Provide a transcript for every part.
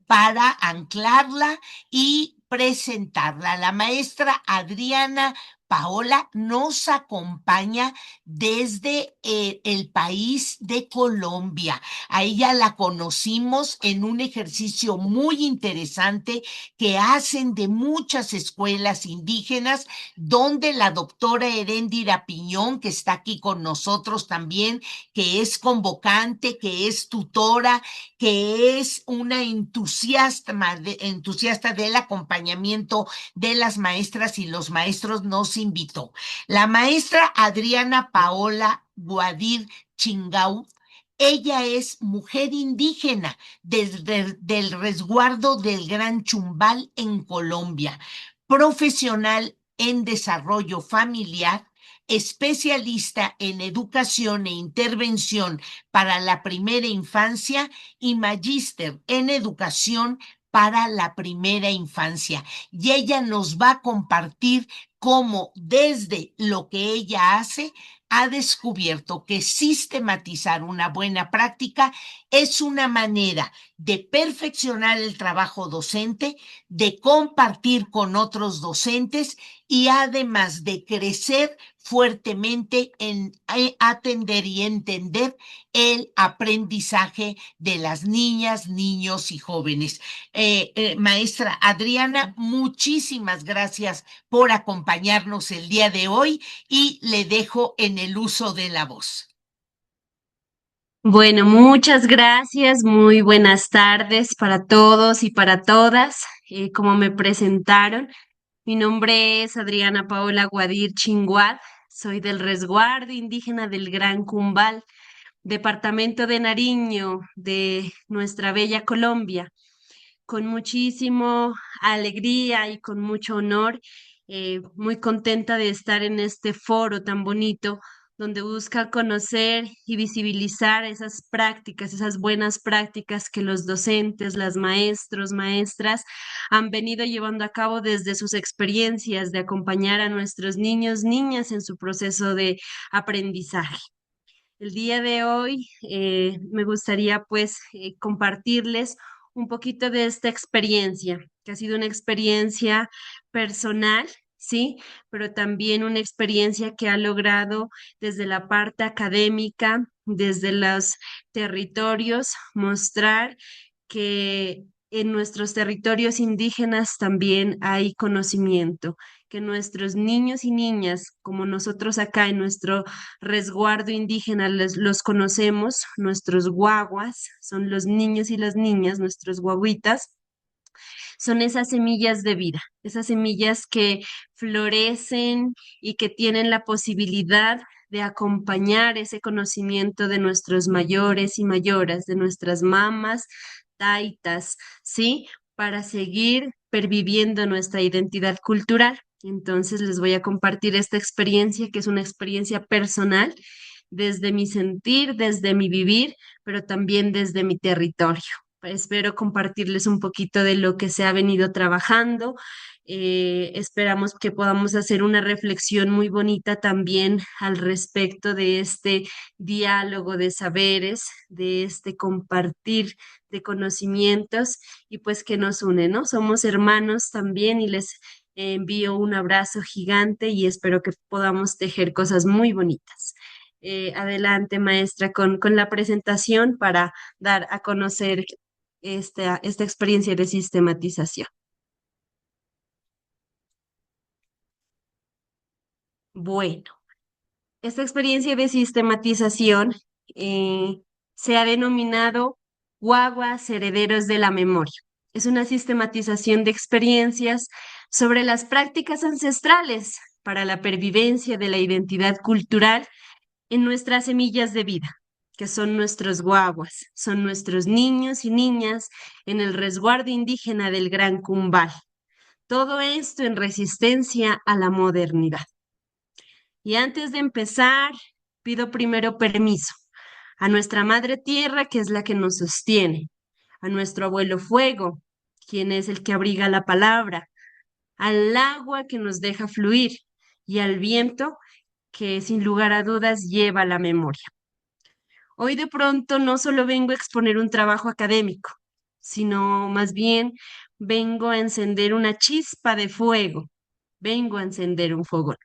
para anclarla y presentarla. La maestra Adriana Paola nos acompaña desde el país de Colombia. A ella la conocimos en un ejercicio muy interesante que hacen de muchas escuelas indígenas, donde la doctora Heréndira Piñón, que está aquí con nosotros también, que es convocante, que es tutora, que es una entusiasta del acompañamiento de las maestras y los maestros, nos invitó. La maestra Adriana Paola Guadir Chingau, ella es mujer indígena del resguardo del Gran Chumbal en Colombia, profesional en desarrollo familiar, especialista en educación e intervención para la primera infancia y magíster en educación para la primera infancia. Y ella nos va a compartir cómo desde lo que ella hace ha descubierto que sistematizar una buena práctica es una manera de perfeccionar el trabajo docente, de compartir con otros docentes y además de crecer fuertemente en atender y entender el aprendizaje de las niñas, niños y jóvenes. Maestra Adriana, muchísimas gracias por acompañarnos el día de hoy y le dejo en el uso de la voz. Bueno, muchas gracias, muy buenas tardes para todos y para todas. Como me presentaron, mi nombre es Adriana Paola Guadir Chinguad, soy del resguardo indígena del Gran Cumbal, departamento de Nariño, de nuestra bella Colombia. Con muchísimo alegría y con mucho honor, muy contenta de estar en este foro tan bonito donde busca conocer y visibilizar esas prácticas, esas buenas prácticas que los docentes, las maestros, maestras han venido llevando a cabo desde sus experiencias de acompañar a nuestros niños, niñas en su proceso de aprendizaje. El día de hoy me gustaría pues compartirles un poquito de esta experiencia, que ha sido una experiencia personal, ¿sí? Pero también una experiencia que ha logrado desde la parte académica, desde los territorios, mostrar que en nuestros territorios indígenas también hay conocimiento, que nuestros niños y niñas, como nosotros acá en nuestro resguardo indígena los conocemos, nuestros guaguas, son los niños y las niñas, nuestros guaguitas, son esas semillas de vida, esas semillas que florecen y que tienen la posibilidad de acompañar ese conocimiento de nuestros mayores y mayoras, de nuestras mamás, taitas, ¿sí? Para seguir perviviendo nuestra identidad cultural. Entonces les voy a compartir esta experiencia, que es una experiencia personal, desde mi sentir, desde mi vivir, pero también desde mi territorio. Espero compartirles un poquito de lo que se ha venido trabajando. Esperamos que podamos hacer una reflexión muy bonita también al respecto de este diálogo de saberes, de este compartir de conocimientos y pues que nos une, ¿no? Somos hermanos también y les envío un abrazo gigante y espero que podamos tejer cosas muy bonitas. Adelante, maestra, con la presentación para dar a conocer esta experiencia de sistematización. Bueno, esta experiencia de sistematización eh, se ha denominado guaguas herederos de la memoria. Es una sistematización de experiencias sobre las prácticas ancestrales para la pervivencia de la identidad cultural en nuestras semillas de vida, que son nuestros guaguas, son nuestros niños y niñas en el resguardo indígena del Gran Cumbal. Todo esto en resistencia a la modernidad. Y antes de empezar, pido primero permiso a nuestra Madre Tierra, que es la que nos sostiene, a nuestro abuelo Fuego, quien es el que abriga la palabra, al agua que nos deja fluir y al viento que sin lugar a dudas lleva la memoria. Hoy de pronto no solo vengo a exponer un trabajo académico, sino más bien vengo a encender una chispa de fuego, vengo a encender un fogón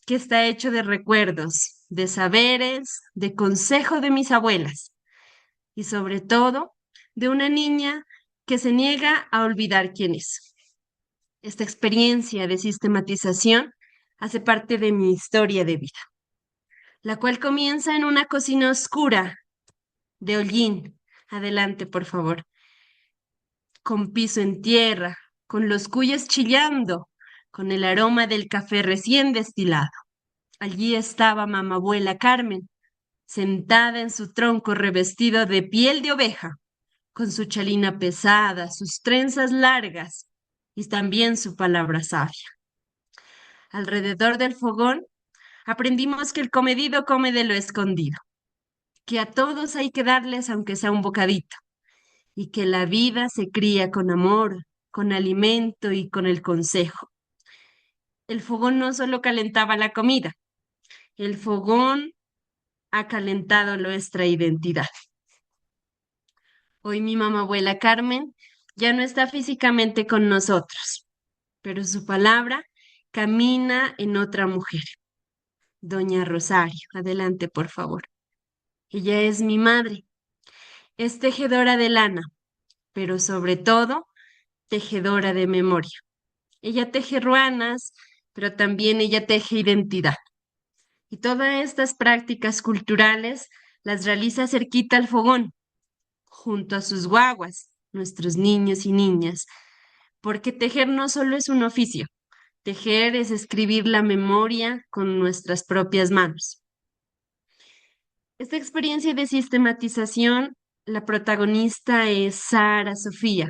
que está hecho de recuerdos, de saberes, de consejo de mis abuelas y sobre todo de una niña que se niega a olvidar quién es. Esta experiencia de sistematización hace parte de mi historia de vida, la cual comienza en una cocina oscura de hollín. Adelante, por favor. Con piso en tierra, con los cuyes chillando, con el aroma del café recién destilado. Allí estaba mamabuela Carmen, sentada en su tronco revestido de piel de oveja, con su chalina pesada, sus trenzas largas y también su palabra sabia. Alrededor del fogón aprendimos que el comedido come de lo escondido, que a todos hay que darles aunque sea un bocadito, y que la vida se cría con amor, con alimento y con el consejo. El fogón no solo calentaba la comida, el fogón ha calentado nuestra identidad. Hoy mi mamá abuela Carmen ya no está físicamente con nosotros, pero su palabra camina en otra mujer. Doña Rosario, adelante, por favor. Ella es mi madre, es tejedora de lana, pero sobre todo tejedora de memoria. Ella teje ruanas, pero también ella teje identidad. Y todas estas prácticas culturales las realiza cerquita al fogón, junto a sus guaguas, nuestros niños y niñas, porque tejer no solo es un oficio, tejer es escribir la memoria con nuestras propias manos. Esta experiencia de sistematización, la protagonista es Sara Sofía,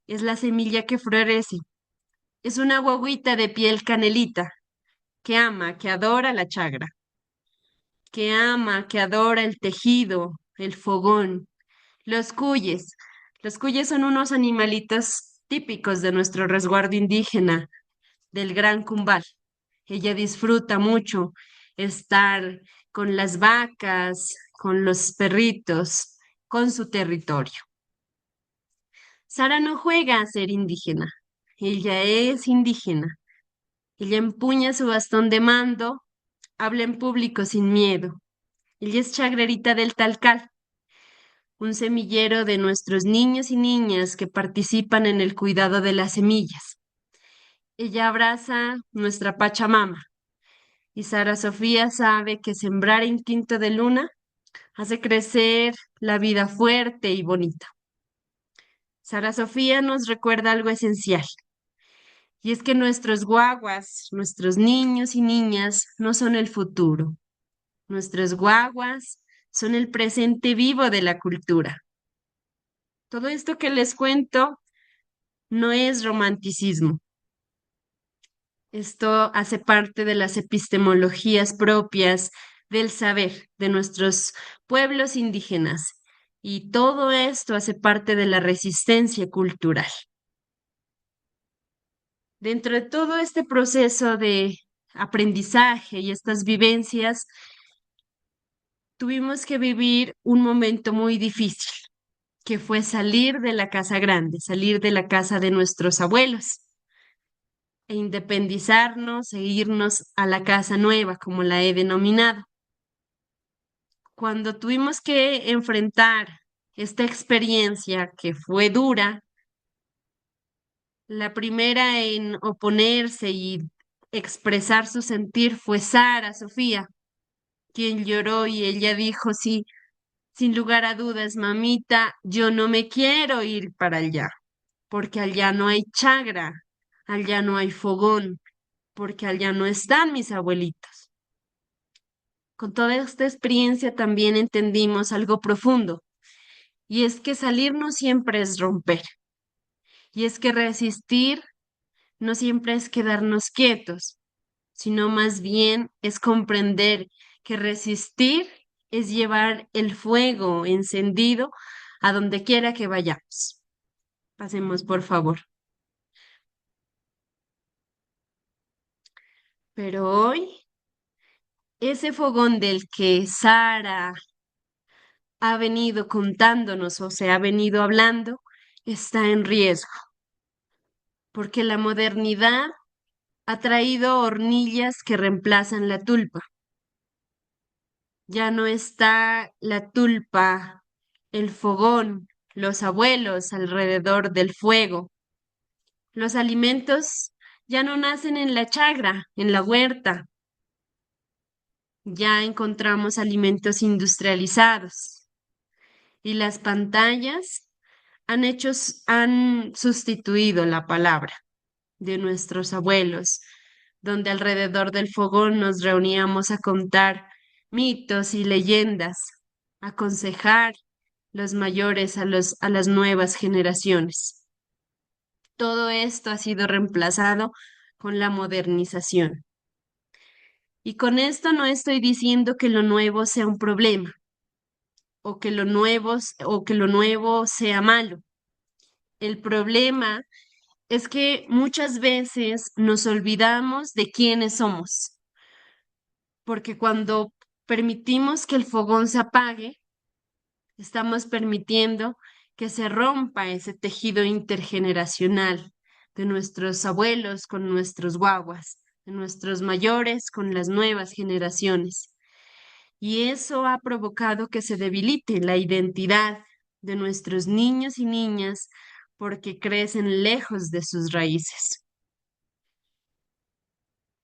es la semilla que florece, es una guaguita de piel canelita que ama, que adora la chagra, que ama, que adora el tejido, el fogón, los cuyes. Los cuyes son unos animalitos típicos de nuestro resguardo indígena, del Gran Cumbal. Ella disfruta mucho estar con las vacas, con los perritos, con su territorio. Sara no juega a ser indígena, ella es indígena. Ella empuña su bastón de mando, habla en público sin miedo. Ella es chagrerita del Talcal, un semillero de nuestros niños y niñas que participan en el cuidado de las semillas. Ella abraza nuestra Pachamama y Sara Sofía sabe que sembrar en quinto de luna hace crecer la vida fuerte y bonita. Sara Sofía nos recuerda algo esencial, y es que nuestros guaguas, nuestros niños y niñas no son el futuro. Nuestros guaguas son el presente vivo de la cultura. Todo esto que les cuento no es romanticismo. Esto hace parte de las epistemologías propias del saber de nuestros pueblos indígenas y todo esto hace parte de la resistencia cultural. Dentro de todo este proceso de aprendizaje y estas vivencias, tuvimos que vivir un momento muy difícil, que fue salir de la casa grande, salir de la casa de nuestros abuelos e independizarnos e irnos a la casa nueva, como la he denominado. Cuando tuvimos que enfrentar esta experiencia que fue dura, la primera en oponerse y expresar su sentir fue Sara Sofía, quien lloró y ella dijo, sí, sin lugar a dudas, mamita, yo no me quiero ir para allá, porque allá no hay chagra, allá no hay fogón, porque allá no están mis abuelitos. Con toda esta experiencia también entendimos algo profundo, y es que salir no siempre es romper, y es que resistir no siempre es quedarnos quietos, sino más bien es comprender que resistir es llevar el fuego encendido a donde quiera que vayamos. Pasemos, por favor. Pero hoy, ese fogón del que Sara ha venido contándonos o se ha venido hablando está en riesgo, porque la modernidad ha traído hornillas que reemplazan la tulpa. Ya no está la tulpa, el fogón, los abuelos alrededor del fuego. Los alimentos ya no nacen en la chagra, en la huerta. Ya encontramos alimentos industrializados y las pantallas han sustituido la palabra de nuestros abuelos, donde alrededor del fogón nos reuníamos a contar mitos y leyendas, a aconsejar los mayores a las nuevas generaciones. Todo esto ha sido reemplazado con la modernización. Y con esto no estoy diciendo que lo nuevo sea un problema o que lo nuevo sea malo. El problema es que muchas veces nos olvidamos de quiénes somos, porque cuando permitimos que el fogón se apague, estamos permitiendo que se rompa ese tejido intergeneracional de nuestros abuelos con nuestros guaguas, de nuestros mayores con las nuevas generaciones. Y eso ha provocado que se debilite la identidad de nuestros niños y niñas porque crecen lejos de sus raíces.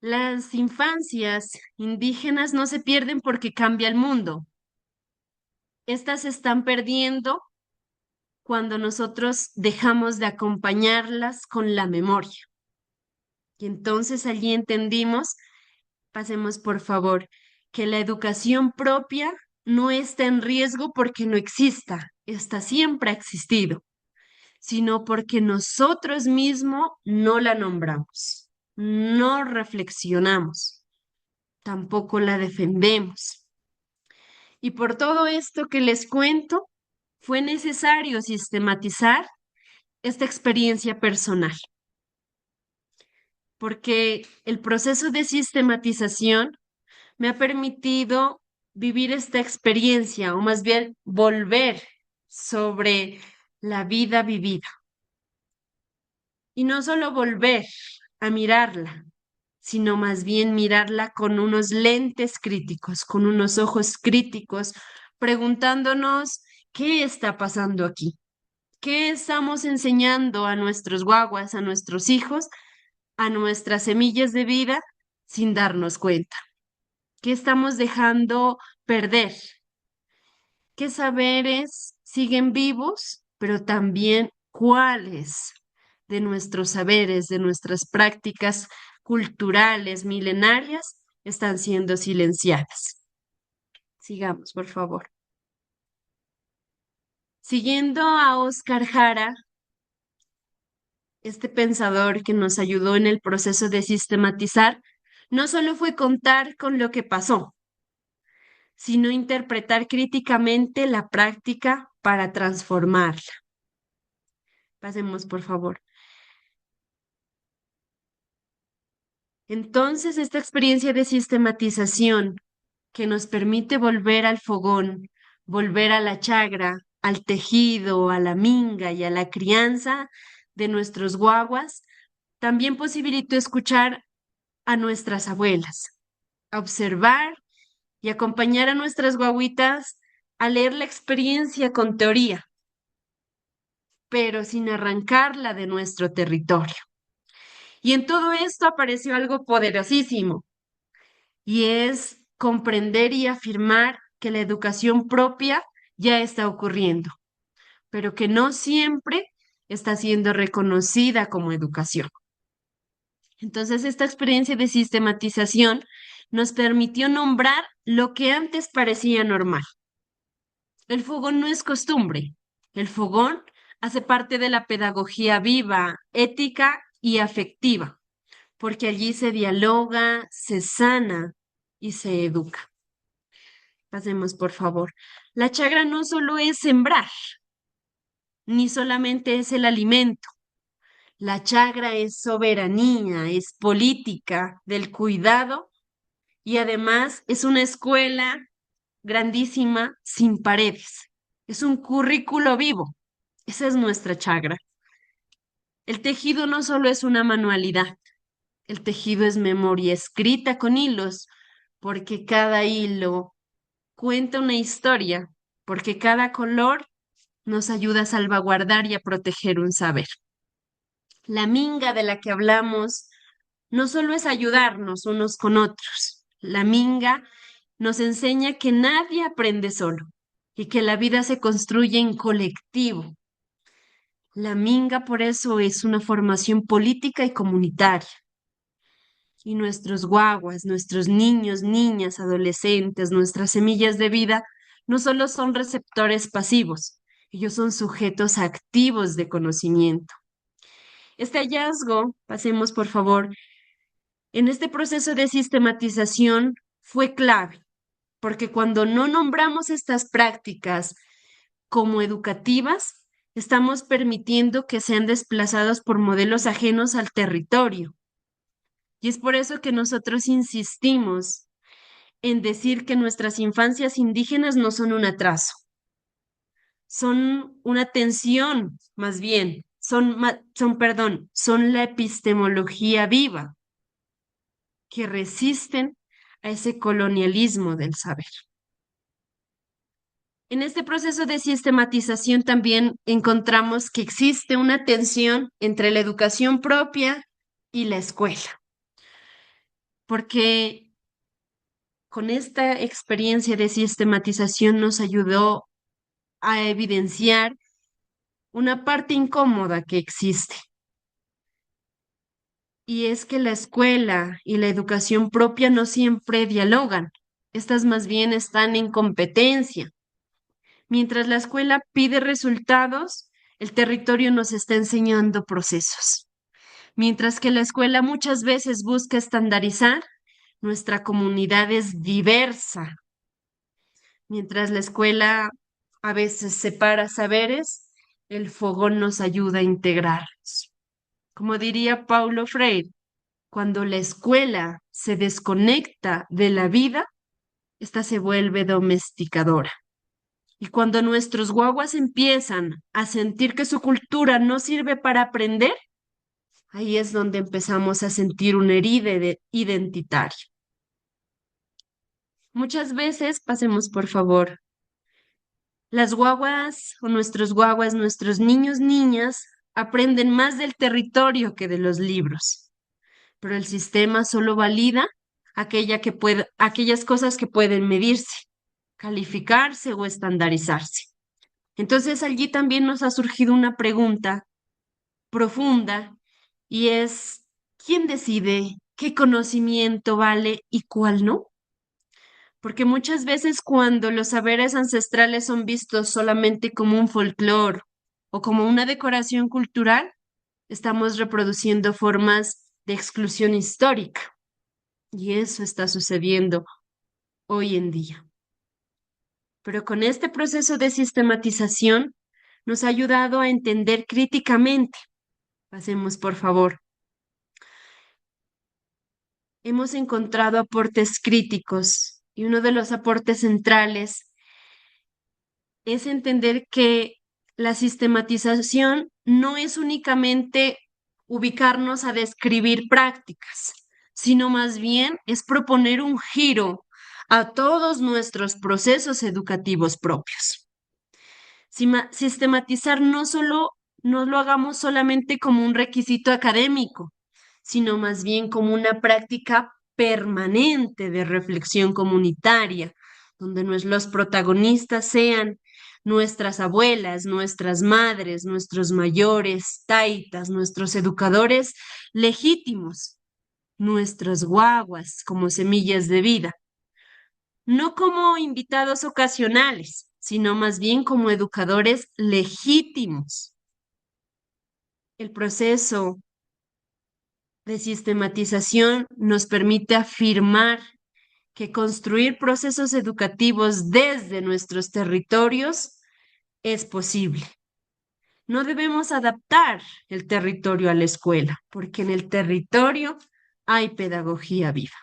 Las infancias indígenas no se pierden porque cambia el mundo. Estas se están perdiendo cuando nosotros dejamos de acompañarlas con la memoria. Y entonces allí entendimos, pasemos por favor, que la educación propia no está en riesgo porque no exista, esta siempre ha existido, sino porque nosotros mismos no la nombramos, no reflexionamos, tampoco la defendemos. Y por todo esto que les cuento, fue necesario sistematizar esta experiencia personal, porque el proceso de sistematización me ha permitido vivir esta experiencia, o más bien volver sobre la vida vivida. Y no solo volver a mirarla, sino más bien mirarla con unos lentes críticos, con unos ojos críticos, preguntándonos qué está pasando aquí, qué estamos enseñando a nuestros guaguas, a nuestros hijos, a nuestras semillas de vida sin darnos cuenta, qué estamos dejando perder, qué saberes siguen vivos, pero también cuáles de nuestros saberes, de nuestras prácticas culturales milenarias están siendo silenciadas. Sigamos, por favor. Siguiendo a Oscar Jara, este pensador que nos ayudó en el proceso de sistematizar, no solo fue contar con lo que pasó, sino interpretar críticamente la práctica para transformarla. Pasemos, por favor. Entonces, esta experiencia de sistematización que nos permite volver al fogón, volver a la chagra, al tejido, a la minga y a la crianza de nuestros guaguas, también posibilitó escuchar a nuestras abuelas, a observar y acompañar a nuestras guaguitas a leer la experiencia con teoría, pero sin arrancarla de nuestro territorio. Y en todo esto apareció algo poderosísimo, y es comprender y afirmar que la educación propia ya está ocurriendo, pero que no siempre está siendo reconocida como educación. Entonces, esta experiencia de sistematización nos permitió nombrar lo que antes parecía normal. El fogón no es costumbre. El fogón hace parte de la pedagogía viva, ética y afectiva, porque allí se dialoga, se sana y se educa. Pasemos, por favor. La chagra no solo es sembrar, ni solamente es el alimento. La chagra es soberanía, es política del cuidado y además es una escuela grandísima sin paredes. es un currículo vivo. Esa es nuestra chagra. El tejido no solo es una manualidad, el tejido es memoria escrita con hilos, porque cada hilo cuenta una historia, porque cada color nos ayuda a salvaguardar y a proteger un saber. La minga de la que hablamos no solo es ayudarnos unos con otros, la minga nos enseña que nadie aprende solo y que la vida se construye en colectivo. La minga por eso es una formación política y comunitaria. Y nuestros guaguas, nuestros niños, niñas, adolescentes, nuestras semillas de vida, no solo son receptores pasivos, ellos son sujetos activos de conocimiento. Este hallazgo, pasemos por favor, en este proceso de sistematización fue clave, porque cuando no nombramos estas prácticas como educativas, estamos permitiendo que sean desplazados por modelos ajenos al territorio. Y es por eso que nosotros insistimos en decir que nuestras infancias indígenas no son un atraso, son una tensión, más bien, son la epistemología viva que resisten a ese colonialismo del saber. En este proceso de sistematización también encontramos que existe una tensión entre la educación propia y la escuela, porque con esta experiencia de sistematización nos ayudó a evidenciar una parte incómoda que existe, y es que la escuela y la educación propia no siempre dialogan. Estas más bien están en competencia. Mientras la escuela pide resultados, el territorio nos está enseñando procesos. Mientras que la escuela muchas veces busca estandarizar, nuestra comunidad es diversa. Mientras la escuela a veces separa saberes, el fogón nos ayuda a integrarlos. Como diría Paulo Freire, cuando la escuela se desconecta de la vida, ésta se vuelve domesticadora. Y cuando nuestros guaguas empiezan a sentir que su cultura no sirve para aprender, ahí es donde empezamos a sentir una herida identitaria. Muchas veces, pasemos por favor, las guaguas o nuestros guaguas, nuestros niños, niñas, aprenden más del territorio que de los libros, pero el sistema solo valida aquellas cosas que pueden medirse, calificarse o estandarizarse. Entonces allí también nos ha surgido una pregunta profunda y es, ¿quién decide qué conocimiento vale y cuál no? Porque muchas veces cuando los saberes ancestrales son vistos solamente como un folclore o como una decoración cultural, estamos reproduciendo formas de exclusión histórica. Y eso está sucediendo hoy en día. Pero con este proceso de sistematización nos ha ayudado a entender críticamente. Pasemos, por favor. Hemos encontrado aportes críticos y uno de los aportes centrales es entender que la sistematización no es únicamente ubicarnos a describir prácticas, sino más bien es proponer un giro a todos nuestros procesos educativos propios. Sistematizar no lo hagamos solamente como un requisito académico, sino más bien como una práctica permanente de reflexión comunitaria, donde los protagonistas sean nuestras abuelas, nuestras madres, nuestros mayores, taitas, nuestros educadores legítimos, nuestros guaguas como semillas de vida, no como invitados ocasionales, sino más bien como educadores legítimos. El proceso de sistematización nos permite afirmar que construir procesos educativos desde nuestros territorios es posible. No debemos adaptar el territorio a la escuela, porque en el territorio hay pedagogía viva.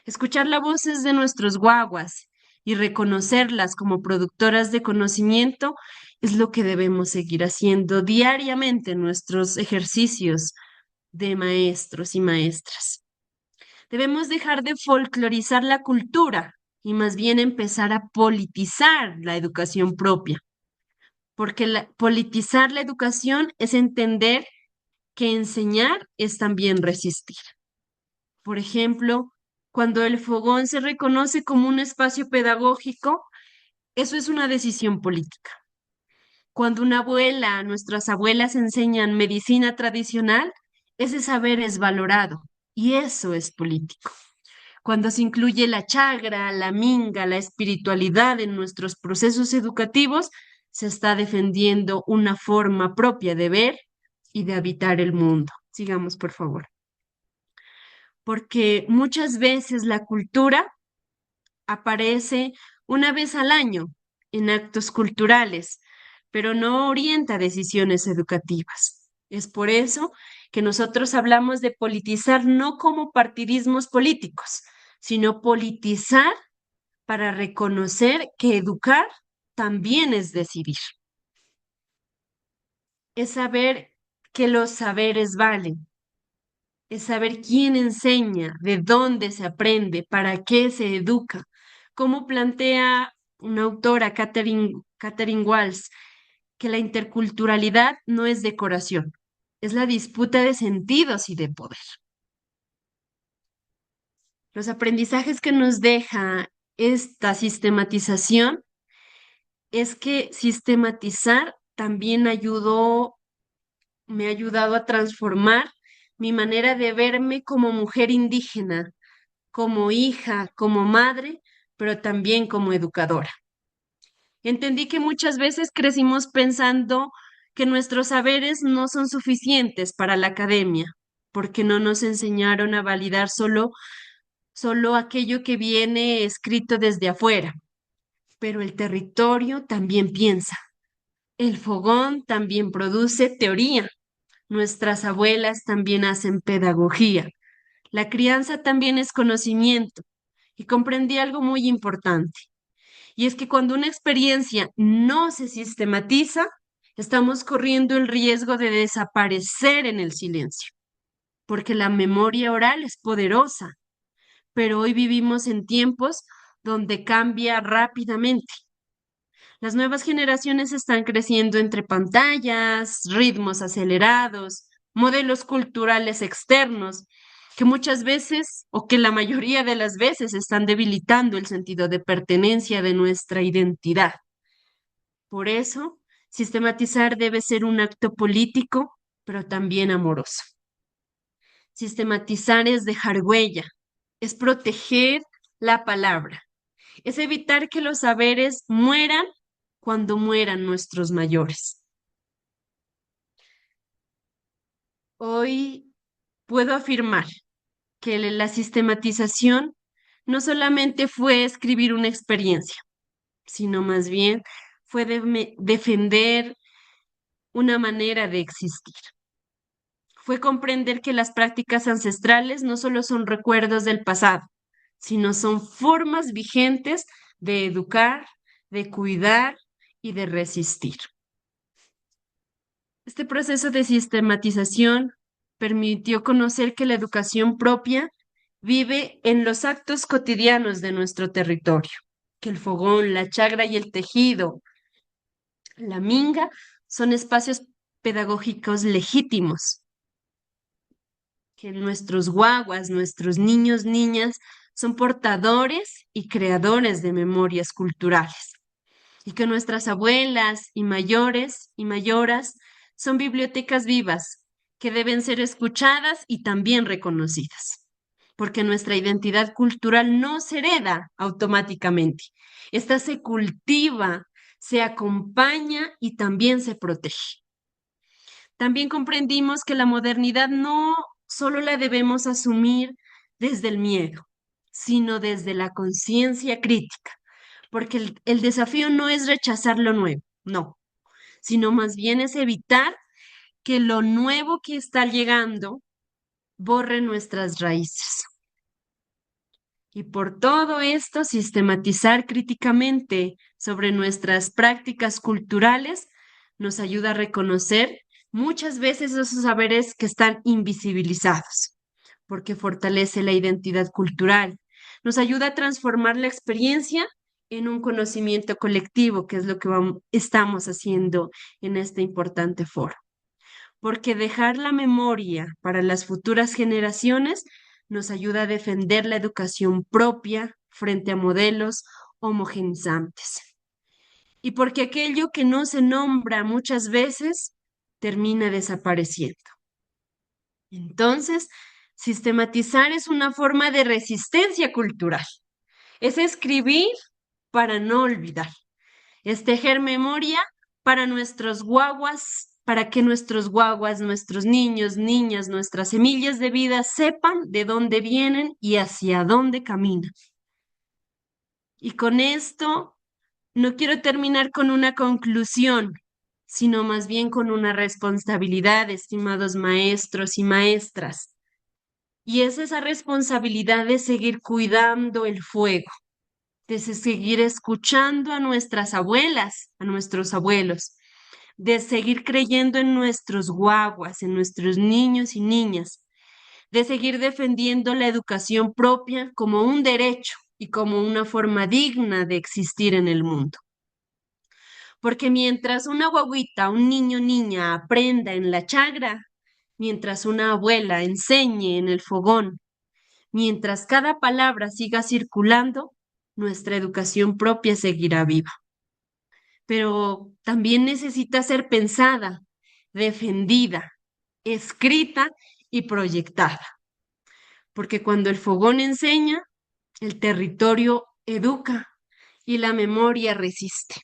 Escuchar las voces de nuestros guaguas y reconocerlas como productoras de conocimiento es lo que debemos seguir haciendo diariamente en nuestros ejercicios de maestros y maestras. Debemos dejar de folclorizar la cultura y más bien empezar a politizar la educación propia, porque politizar la educación es entender que enseñar es también resistir. Por ejemplo, cuando el fogón se reconoce como un espacio pedagógico, eso es una decisión política. Cuando una abuela, nuestras abuelas enseñan medicina tradicional, ese saber es valorado y eso es político. Cuando se incluye la chagra, la minga, la espiritualidad en nuestros procesos educativos, se está defendiendo una forma propia de ver y de habitar el mundo. Sigamos, por favor. Porque muchas veces la cultura aparece una vez al año en actos culturales, pero no orienta decisiones educativas. Es por eso que nosotros hablamos de politizar no como partidismos políticos, sino politizar para reconocer que educar también es decidir. Es saber que los saberes valen, es saber quién enseña, de dónde se aprende, para qué se educa. Como plantea una autora, Catherine Walls, que la interculturalidad no es decoración, es la disputa de sentidos y de poder. Los aprendizajes que nos deja esta sistematización es que sistematizar también me ha ayudado a transformar mi manera de verme como mujer indígena, como hija, como madre, pero también como educadora. Entendí que muchas veces crecimos pensando que nuestros saberes no son suficientes para la academia, porque no nos enseñaron a validar solo aquello que viene escrito desde afuera. Pero el territorio también piensa. El fogón también produce teoría. Nuestras abuelas también hacen pedagogía. La crianza también es conocimiento. Y comprendí algo muy importante. Y es que cuando una experiencia no se sistematiza, estamos corriendo el riesgo de desaparecer en el silencio, porque la memoria oral es poderosa, pero hoy vivimos en tiempos donde cambia rápidamente. Las nuevas generaciones están creciendo entre pantallas, ritmos acelerados, modelos culturales externos, que muchas veces, o que la mayoría de las veces, están debilitando el sentido de pertenencia de nuestra identidad. Por eso, sistematizar debe ser un acto político, pero también amoroso. Sistematizar es dejar huella, es proteger la palabra, es evitar que los saberes mueran cuando mueran nuestros mayores. Hoy puedo afirmar que la sistematización no solamente fue escribir una experiencia, sino más bien fue defender una manera de existir. Fue comprender que las prácticas ancestrales no solo son recuerdos del pasado, sino son formas vigentes de educar, de cuidar y de resistir. Este proceso de sistematización permitió conocer que la educación propia vive en los actos cotidianos de nuestro territorio, que el fogón, la chagra y el tejido, la minga, son espacios pedagógicos legítimos, que nuestros guaguas, nuestros niños, niñas, son portadores y creadores de memorias culturales, y que nuestras abuelas y mayores y mayoras son bibliotecas vivas que deben ser escuchadas y también reconocidas, porque nuestra identidad cultural no se hereda automáticamente. Esta se cultiva, se acompaña y también se protege. También comprendimos que la modernidad no solo la debemos asumir desde el miedo, sino desde la conciencia crítica, porque el desafío no es rechazar lo nuevo, no, sino más bien es evitar que lo nuevo que está llegando borre nuestras raíces. Y por todo esto, sistematizar críticamente sobre nuestras prácticas culturales nos ayuda a reconocer muchas veces esos saberes que están invisibilizados, porque fortalece la identidad cultural. Nos ayuda a transformar la experiencia en un conocimiento colectivo, que es lo que estamos haciendo en este importante foro. Porque dejar la memoria para las futuras generaciones nos ayuda a defender la educación propia frente a modelos homogenizantes. Y porque aquello que no se nombra muchas veces termina desapareciendo. Entonces, sistematizar es una forma de resistencia cultural. Es escribir para no olvidar. Es tejer memoria para nuestros guaguas, para que nuestros guaguas, nuestros niños, niñas, nuestras semillas de vida sepan de dónde vienen y hacia dónde caminan. Y con esto no quiero terminar con una conclusión, sino más bien con una responsabilidad, estimados maestros y maestras. Y es esa responsabilidad de seguir cuidando el fuego, de seguir escuchando a nuestras abuelas, a nuestros abuelos, de seguir creyendo en nuestros guaguas, en nuestros niños y niñas, de seguir defendiendo la educación propia como un derecho y como una forma digna de existir en el mundo. Porque mientras una guaguita, un niño, niña aprenda en la chagra, mientras una abuela enseñe en el fogón, mientras cada palabra siga circulando, nuestra educación propia seguirá viva. Pero también necesita ser pensada, defendida, escrita y proyectada. Porque cuando el fogón enseña, el territorio educa y la memoria resiste.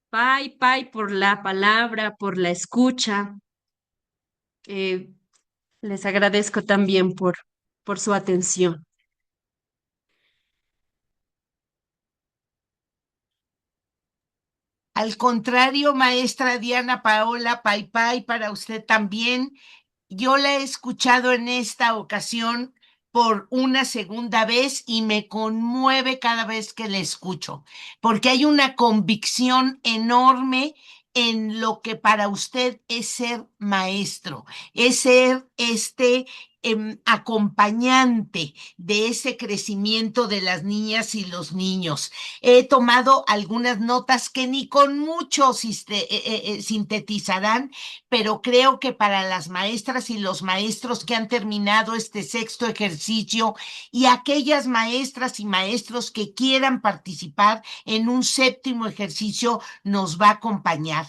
Pai, pai, por la palabra, por la escucha. Eh, Les agradezco también por su atención. Al contrario, maestra Diana Paola, Pai Pai, para usted también. Yo la he escuchado en esta ocasión por una segunda vez y me conmueve cada vez que la escucho, porque hay una convicción enorme en lo que para usted es ser maestro, es ser acompañante de ese crecimiento de las niñas y los niños. He tomado algunas notas que ni con mucho sintetizarán, pero creo que para las maestras y los maestros que han terminado este sexto ejercicio y aquellas maestras y maestros que quieran participar en un séptimo ejercicio nos va a acompañar.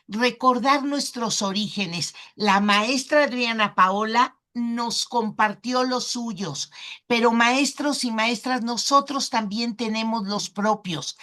Recordar nuestros orígenes. La maestra Adriana Paola nos compartió los suyos, pero maestros y maestras, nosotros también tenemos los propios.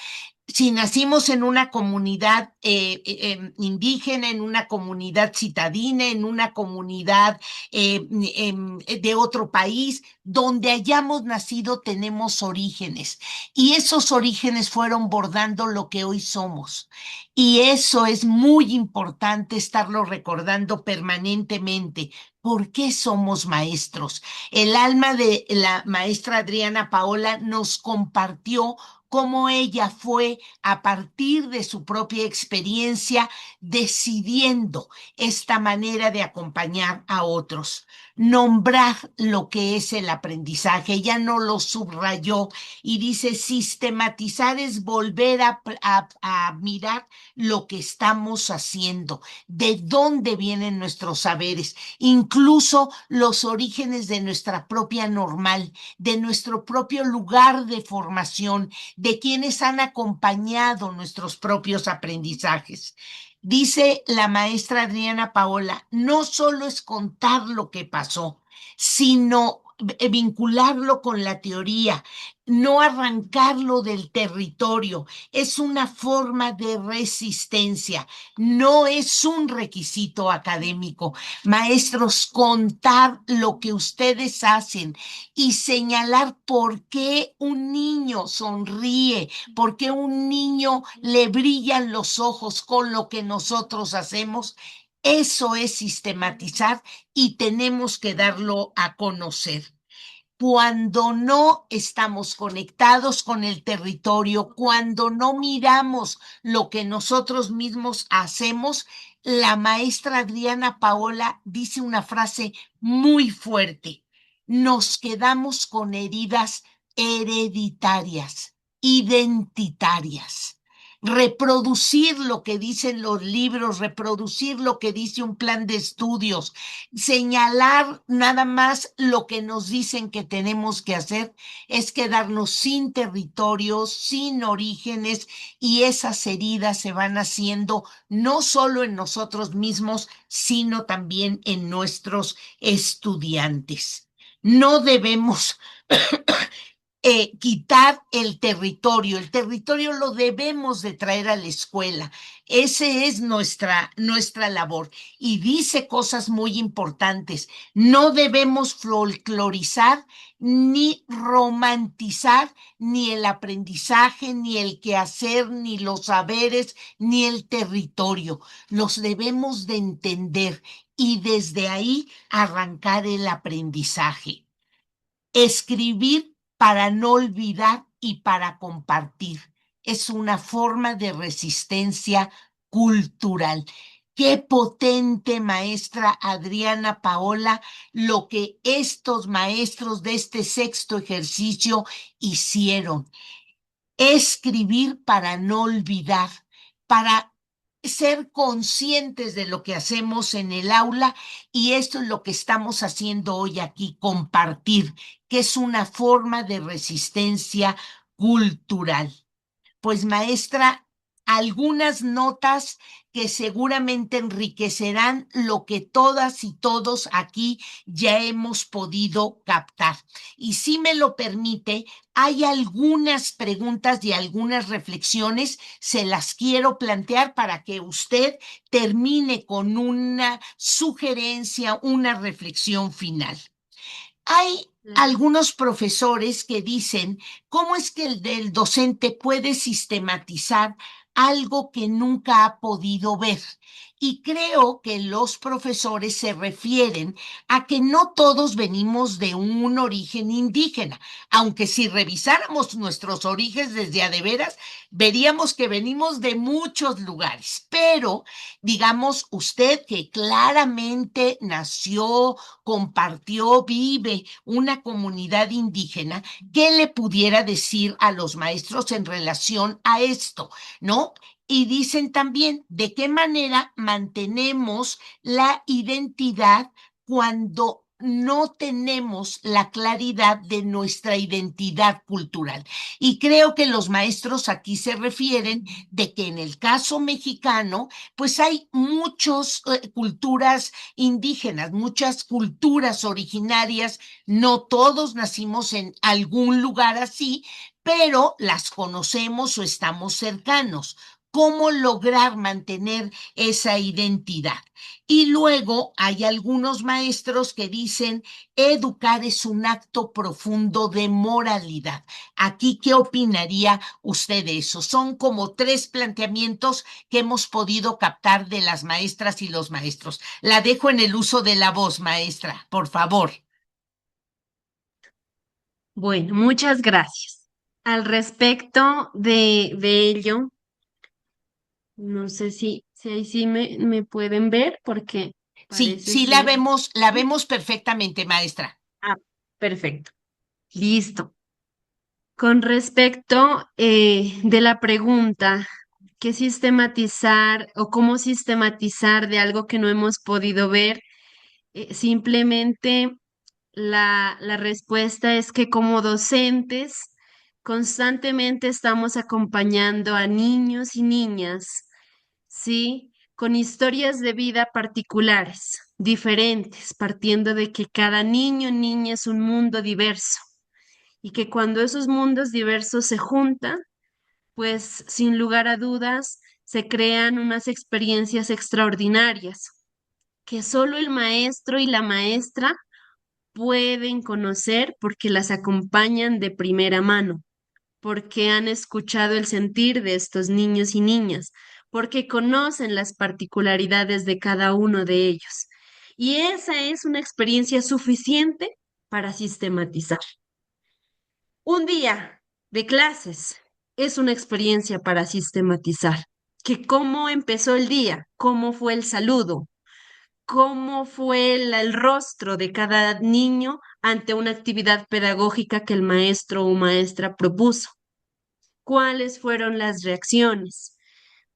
Si nacimos en una comunidad indígena, en una comunidad citadina, en una comunidad de otro país, donde hayamos nacido tenemos orígenes y esos orígenes fueron bordando lo que hoy somos. Y eso es muy importante estarlo recordando permanentemente. ¿Por qué somos maestros? El alma de la maestra Adriana Paola nos compartió cómo ella fue a partir de su propia experiencia decidiendo esta manera de acompañar a otros, nombrar lo que es el aprendizaje. Ella no lo subrayó y dice, sistematizar es volver a mirar lo que estamos haciendo, de dónde vienen nuestros saberes, incluso los orígenes de nuestra propia normal, de nuestro propio lugar de formación, de quienes han acompañado nuestros propios aprendizajes. Dice la maestra Adriana Paola, no solo es contar lo que pasó, sino vincularlo con la teoría, no arrancarlo del territorio. Es una forma de resistencia, no es un requisito académico. Maestros, contar lo que ustedes hacen y señalar por qué un niño sonríe, por qué un niño le brillan los ojos con lo que nosotros hacemos. Eso es sistematizar y tenemos que darlo a conocer. cuando no estamos conectados con el territorio, cuando no miramos lo que nosotros mismos hacemos, la maestra Adriana Paola dice una frase muy fuerte. Nos quedamos con heridas hereditarias, identitarias. Reproducir lo que dicen los libros, reproducir lo que dice un plan de estudios, señalar nada más lo que nos dicen que tenemos que hacer, es quedarnos sin territorios, sin orígenes, y esas heridas se van haciendo no solo en nosotros mismos, sino también en nuestros estudiantes. No debemos quitar el territorio lo debemos de traer a la escuela, ese es nuestra labor. Y dice cosas muy importantes, no debemos folclorizar ni romantizar ni el aprendizaje, ni el quehacer, ni los saberes, ni el territorio, los debemos de entender y desde ahí arrancar el aprendizaje. Escribir para no olvidar y para compartir. Es una forma de resistencia cultural. Qué potente, maestra Adriana Paola, lo que estos maestros de este sexto ejercicio hicieron. Escribir para no olvidar, para ser conscientes de lo que hacemos en el aula, y esto es lo que estamos haciendo hoy aquí, compartir, que es una forma de resistencia cultural. Pues maestra, algunas notas que seguramente enriquecerán lo que todas y todos aquí ya hemos podido captar. Y si me lo permite, hay algunas preguntas y algunas reflexiones, se las quiero plantear para que usted termine con una sugerencia, una reflexión final. Hay algunos profesores que dicen, ¿cómo es que el del docente puede sistematizar algo que nunca ha podido ver? Y creo que los profesores se refieren a que no todos venimos de un origen indígena, aunque si revisáramos nuestros orígenes desde a de veras, veríamos que venimos de muchos lugares, pero digamos usted que claramente nació, compartió, vive una comunidad indígena, ¿qué le pudiera decir a los maestros en relación a esto? ¿No? Y dicen también de qué manera mantenemos la identidad cuando no tenemos la claridad de nuestra identidad cultural. Y creo que los maestros aquí se refieren de que en el caso mexicano, pues hay muchas culturas indígenas, muchas culturas originarias, no todos nacimos en algún lugar así, pero las conocemos o estamos cercanos. ¿Cómo lograr mantener esa identidad? Y luego hay algunos maestros que dicen, educar es un acto profundo de moralidad. Aquí, ¿qué opinaría usted de eso? Son como tres planteamientos que hemos podido captar de las maestras y los maestros. La dejo en el uso de la voz, maestra, por favor. Bueno, muchas gracias. Al respecto de ello, no sé si ahí sí me pueden ver porque Sí, parece sí ser. la vemos perfectamente, maestra. Ah, perfecto. Listo. Con respecto de la pregunta, ¿qué sistematizar o cómo sistematizar de algo que no hemos podido ver? Simplemente la respuesta es que como docentes constantemente estamos acompañando a niños y niñas, ¿sí? Con historias de vida particulares, diferentes, partiendo de que cada niño, niña es un mundo diverso y que cuando esos mundos diversos se juntan, pues sin lugar a dudas se crean unas experiencias extraordinarias que solo el maestro y la maestra pueden conocer porque las acompañan de primera mano, porque han escuchado el sentir de estos niños y niñas, porque conocen las particularidades de cada uno de ellos. Y esa es una experiencia suficiente para sistematizar. Un día de clases es una experiencia para sistematizar. Que cómo empezó el día, cómo fue el saludo, cómo fue el rostro de cada niño ante una actividad pedagógica que el maestro o maestra propuso, cuáles fueron las reacciones,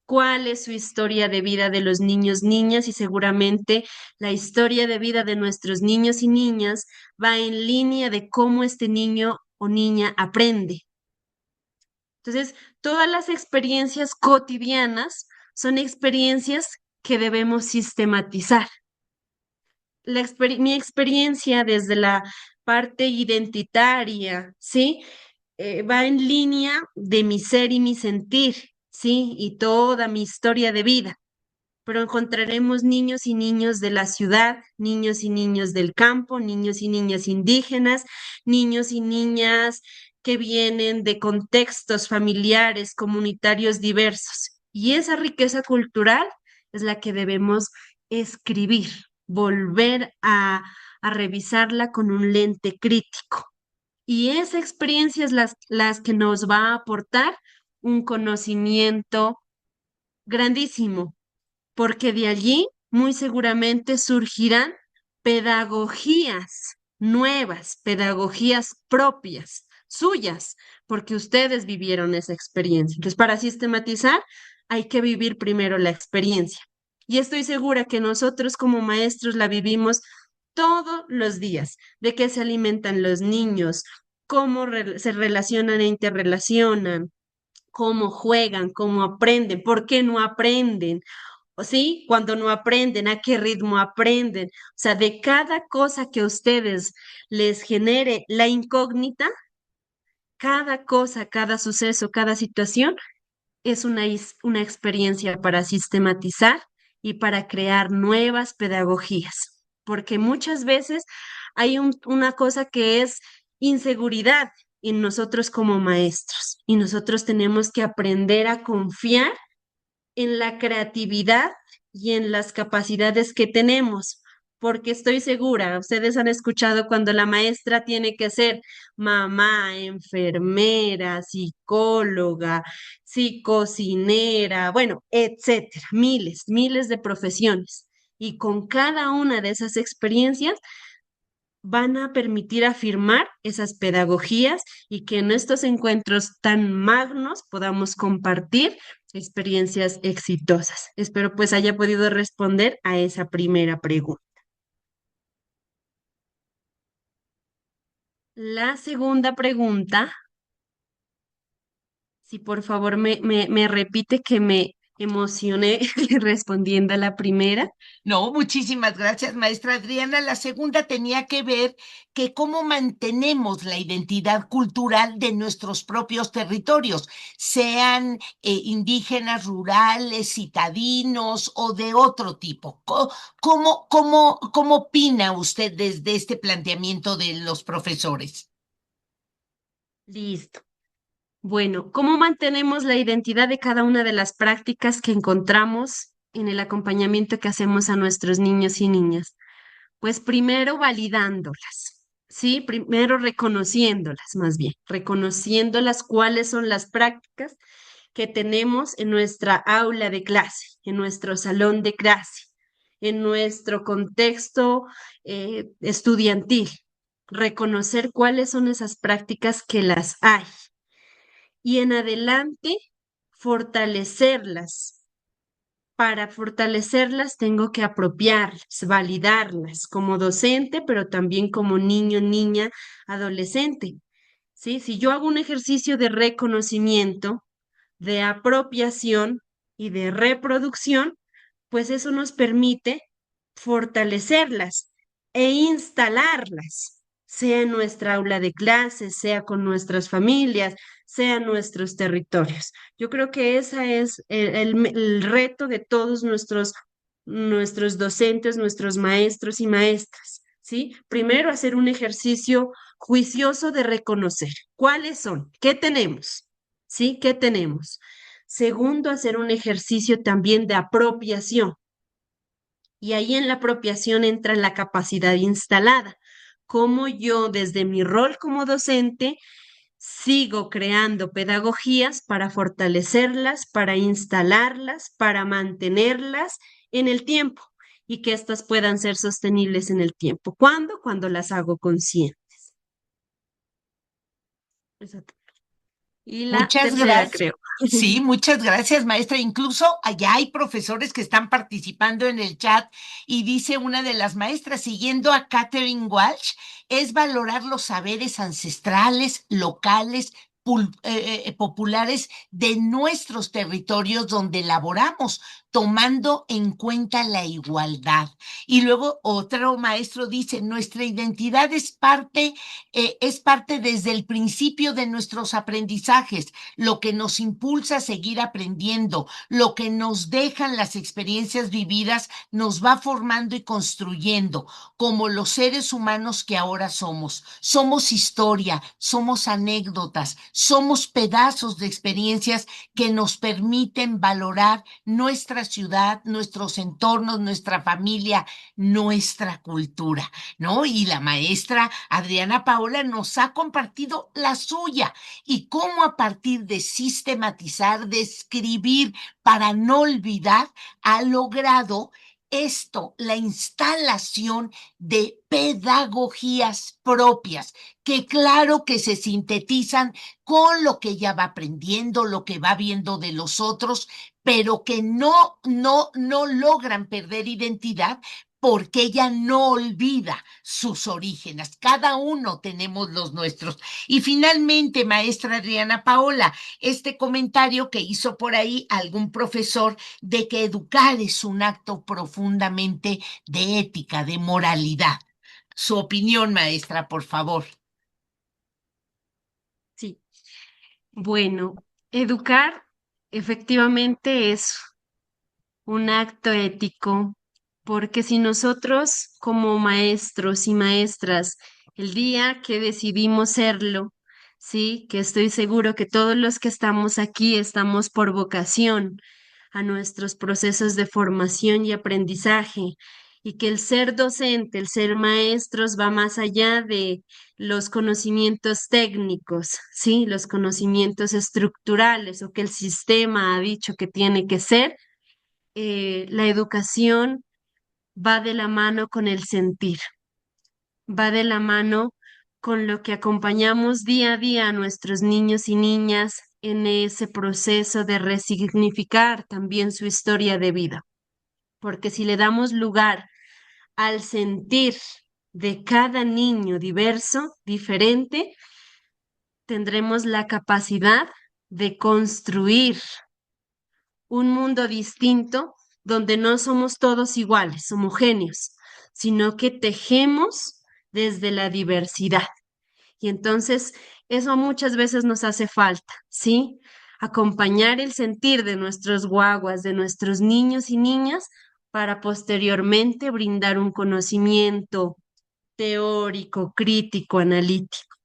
cuál es su historia de vida de los niños, niñas y seguramente la historia de vida de nuestros niños y niñas va en línea de cómo este niño o niña aprende. Entonces, todas las experiencias cotidianas son experiencias que debemos sistematizar. Mi experiencia desde la parte identitaria, ¿sí? Va en línea de mi ser y mi sentir, ¿sí? Y toda mi historia de vida. Pero encontraremos niños y niños de la ciudad, niños y niños del campo, niños y niñas indígenas, niños y niñas que vienen de contextos familiares, comunitarios diversos. Y esa riqueza cultural es la que debemos escribir, volver a revisarla con un lente crítico. Y esa experiencia es las que nos va a aportar un conocimiento grandísimo, porque de allí muy seguramente surgirán pedagogías nuevas, pedagogías propias, suyas, porque ustedes vivieron esa experiencia. Entonces, para sistematizar, hay que vivir primero la experiencia. Y estoy segura que nosotros como maestros la vivimos todos los días, de qué se alimentan los niños, cómo se relacionan e interrelacionan, cómo juegan, cómo aprenden, por qué no aprenden, o sí, cuando no aprenden, a qué ritmo aprenden. O sea, de cada cosa que a ustedes les genere la incógnita, cada cosa, cada suceso, cada situación es una experiencia para sistematizar y para crear nuevas pedagogías, porque muchas veces hay una cosa que es inseguridad en nosotros como maestros y nosotros tenemos que aprender a confiar en la creatividad y en las capacidades que tenemos, porque estoy segura, ustedes han escuchado cuando la maestra tiene que ser mamá, enfermera, psicóloga, psicocinera, bueno, etcétera, miles, miles de profesiones. Y con cada una de esas experiencias van a permitir afirmar esas pedagogías y que en estos encuentros tan magnos podamos compartir experiencias exitosas. Espero pues haya podido responder a esa primera pregunta. La segunda pregunta, si por favor me repite que me emocioné respondiendo a la primera. No, muchísimas gracias, maestra Adriana. La segunda tenía que ver que cómo mantenemos la identidad cultural de nuestros propios territorios, sean indígenas, rurales, citadinos o de otro tipo. ¿Cómo opina usted desde este planteamiento de los profesores? Listo. Bueno, ¿cómo mantenemos la identidad de cada una de las prácticas que encontramos en el acompañamiento que hacemos a nuestros niños y niñas? Pues primero validándolas, ¿sí? Primero reconociéndolas, más bien, reconociéndolas cuáles son las prácticas que tenemos en nuestra aula de clase, en nuestro salón de clase, en nuestro contexto estudiantil. Reconocer cuáles son esas prácticas que las hay y en adelante fortalecerlas. Para fortalecerlas tengo que apropiarlas, validarlas como docente, pero también como niño, niña, adolescente. ¿Sí? Si yo hago un ejercicio de reconocimiento, de apropiación y de reproducción, pues eso nos permite fortalecerlas e instalarlas, sea en nuestra aula de clases, sea con nuestras familias, sea en nuestros territorios. Yo creo que ese es el reto de todos nuestros docentes, nuestros maestros y maestras, ¿sí? Primero, hacer un ejercicio juicioso de reconocer cuáles son, qué tenemos, ¿sí? ¿Qué tenemos? Segundo, hacer un ejercicio también de apropiación. Y ahí en la apropiación entra la capacidad instalada. cómo yo desde mi rol como docente sigo creando pedagogías para fortalecerlas, para instalarlas, para mantenerlas en el tiempo y que éstas puedan ser sostenibles en el tiempo. ¿Cuándo? Cuando las hago conscientes. Exacto. Y la Muchas tercera, gracias. creo. Sí, muchas gracias, maestra. Incluso allá hay profesores que están participando en el chat y dice una de las maestras, siguiendo a Catherine Walsh, es valorar los saberes ancestrales, locales, populares de nuestros territorios donde laboramos, tomando en cuenta la igualdad. Y luego otro maestro dice, nuestra identidad es parte desde el principio de nuestros aprendizajes, lo que nos impulsa a seguir aprendiendo, lo que nos dejan las experiencias vividas, nos va formando y construyendo como los seres humanos que ahora somos. Somos historia, somos anécdotas, somos pedazos de experiencias que nos permiten valorar nuestra ciudad, nuestros entornos, nuestra familia, nuestra cultura, ¿no? Y la maestra Adriana Paola nos ha compartido la suya y cómo a partir de sistematizar, de escribir para no olvidar, ha logrado esto, la instalación de pedagogías propias, que claro que se sintetizan con lo que ella va aprendiendo, lo que va viendo de los otros, pero que no logran perder identidad porque ella no olvida sus orígenes. Cada uno tenemos los nuestros. Y finalmente, maestra Adriana Paola, este comentario que hizo por ahí algún profesor de que educar es un acto profundamente de ética, de moralidad. Su opinión, maestra, por favor. Sí. Bueno, educar efectivamente es un acto ético, porque si nosotros como maestros y maestras, el día que decidimos serlo, sí, que estoy seguro que todos los que estamos aquí estamos por vocación a nuestros procesos de formación y aprendizaje, y que el ser docente, el ser maestros va más allá de los conocimientos técnicos, sí, los conocimientos estructurales o que el sistema ha dicho que tiene que ser. La educación va de la mano con el sentir, va de la mano con lo que acompañamos día a día a nuestros niños y niñas en ese proceso de resignificar también su historia de vida. Porque si le damos lugar al sentir de cada niño diverso, diferente, tendremos la capacidad de construir un mundo distinto donde no somos todos iguales, homogéneos, sino que tejemos desde la diversidad. Y entonces eso muchas veces nos hace falta, ¿sí? Acompañar el sentir de nuestros guaguas, de nuestros niños y niñas, para posteriormente brindar un conocimiento teórico, crítico, analítico.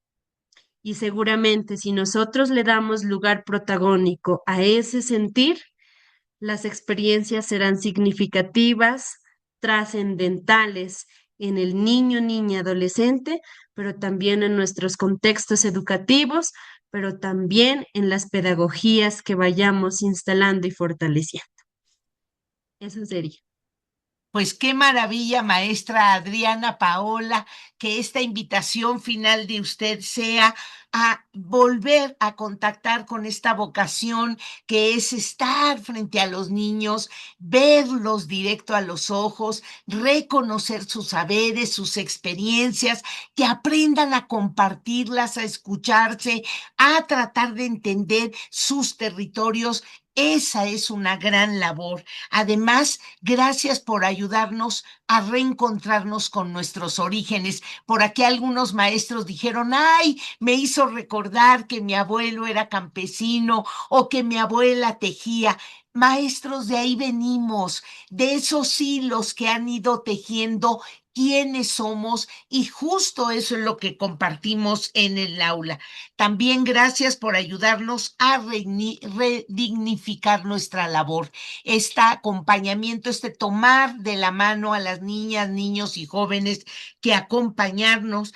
Y seguramente si nosotros le damos lugar protagónico a ese sentir, las experiencias serán significativas, trascendentales en el niño, niña, adolescente, pero también en nuestros contextos educativos, pero también en las pedagogías que vayamos instalando y fortaleciendo. Eso sería. Pues qué maravilla, maestra Adriana Paola, que esta invitación final de usted sea a volver a contactar con esta vocación que es estar frente a los niños, verlos directo a los ojos, reconocer sus saberes, sus experiencias, que aprendan a compartirlas, a escucharse, a tratar de entender sus territorios. Esa es una gran labor. Además, gracias por ayudarnos a reencontrarnos con nuestros orígenes. Por aquí algunos maestros dijeron, ay, me hizo recordar que mi abuelo era campesino o que mi abuela tejía. Maestros, de ahí venimos, de esos hilos que han ido tejiendo quiénes somos y justo eso es lo que compartimos en el aula. También gracias por ayudarnos a redignificar nuestra labor. Este acompañamiento, este tomar de la mano a las niñas, niños y jóvenes que acompañamos.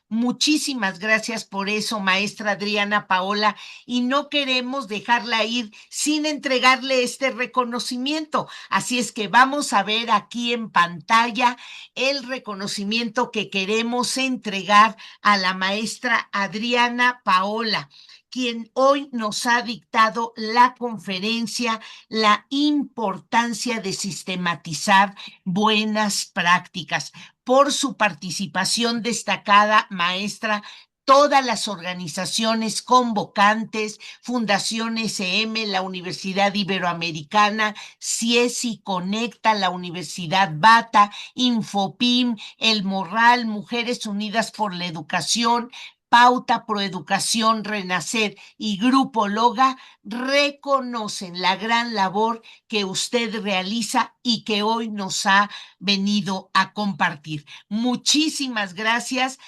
Muchísimas gracias por eso, maestra Adriana Paola, y no queremos dejarla ir sin entregarle este reconocimiento. Así es que vamos a ver aquí en pantalla el reconocimiento que queremos entregar a la maestra Adriana Paola, quien hoy nos ha dictado la conferencia La importancia de sistematizar buenas prácticas. Por su participación destacada, maestra, todas las organizaciones convocantes, Fundación SM, la Universidad Iberoamericana, CIESI Conecta, la Universidad Bata, Infopim, El Morral, Mujeres Unidas por la Educación, Pauta Proeducación, Renacer y Grupo Loga reconocen la gran labor que usted realiza y que hoy nos ha venido a compartir. Muchísimas gracias.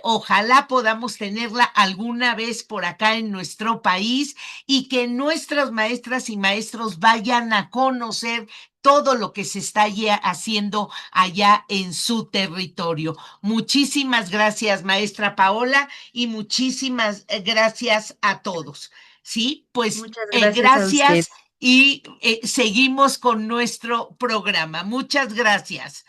Ojalá podamos tenerla alguna vez por acá en nuestro país y que nuestras maestras y maestros vayan a conocer todo lo que se está haciendo allá en su territorio. Muchísimas gracias, maestra Paola, y muchísimas gracias a todos. Sí, pues Muchas gracias a usted. gracias y seguimos con nuestro programa. Muchas gracias.